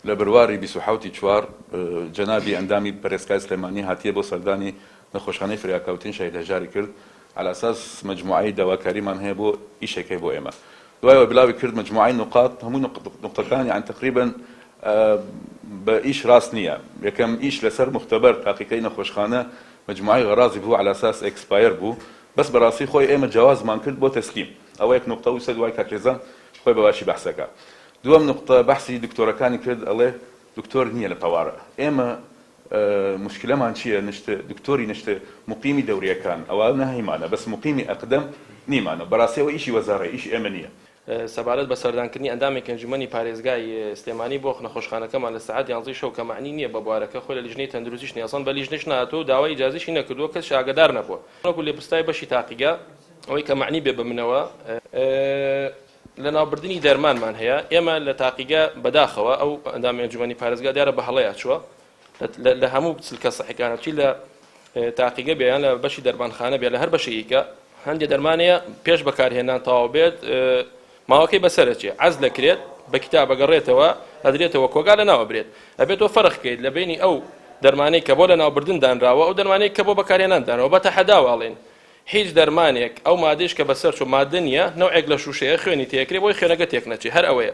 لە بڕواری 27 چوار جەنابی ئەندامی پەرێزکای سلێمانی هاتیە بۆ سەردانی نەخۆشخانەی فریاکەوتن شەهید هەژاری کرد على ئەساس مجموعەی داواکاریمان هەیە بۆ ئیشێکی بۆ ئێمە دوایەوە بڵاوی کرد مجموعەی نقاط هەموو نقطەکان یان تقریبا بە ئیش ڕاست نییە یەکەم ئیش لەسەر مختبەر تاقیقەی نەخۆشخانە مجموعەی غەرازی بوو على ئەساس ئێکسپایر بوو بەس بەڕاستی خۆی ئێمە جیاوازمان کرد بۆ تەسلیم ئەوە یەک نقطە و سەد وای کاکێزان خۆی بەباشی بەحسەکە دووەم نقطە بەحسی دکتۆرەکانی کرد ئەڵێ دکتۆر نییە لە تەوارە ئێمە مشکلەمان چییە دکتۆری نشتە مقیمی دەوریەکان ئەوە نەهیمانە بەس مقیمی ئەقدەم نیمانە بەڕاستیەوە ئیشی وەزارە ئیش ئێمە نییە سەبارەت بە سەردانکردنی ئەندامێک ئەنجومەنی پارێزگای سلێمانی بۆ نەخۆشخانەکەمان لە سەعات 11 شەو کە معنی نییە بە بوارەکە خۆی لە لیژنەی تەندروستیش نیەسان بە لیژنەش نهاتوو داوای ئیجازەشی نەکردووە کەس ئاگادار نەبووە وەکو لێپرسای بەشی تاقیگا ئەوەی کە معنی بێ بە منەوە لە ناوبردننی دەرمانمان هەیە ئێمە لە تاقیگا بەداخەوە ئەو ئەندامی ئەنجومەنی پارێزگا دیارە بە هەڵەیە چووە لە هەموو چلکە سەحیکانە چی لە تاقیگە بێیان لە بەشی دەرمانخانە بێ لە هەر بەشەیەکە هەندێک دەرمانەیە پێش بەکارهێنان تەواو بێت ماوەکەی بەسەرەچێ عەز دەکرێت بە کتاب بەگەڕێتەوە ئەدرێتەوە کۆگا لە ناوە برێت ئەبێتەوە فەرق بکەیت لە بینی ئەو دەرمانەی کە بۆ لە ناوبردن دانراوە ئەو دەرمانەی کە بۆ بەکارهێنان دانەوە بە تەحەداواڵێن هیچ دەرمانێک ئەو مادەیش کە بەسەر چوو مادە نییە نەوعێک لە شوشەیە خوێنی تێکرێ بۆی خوێنەکە تێک نەچێ هەر ئەوەیە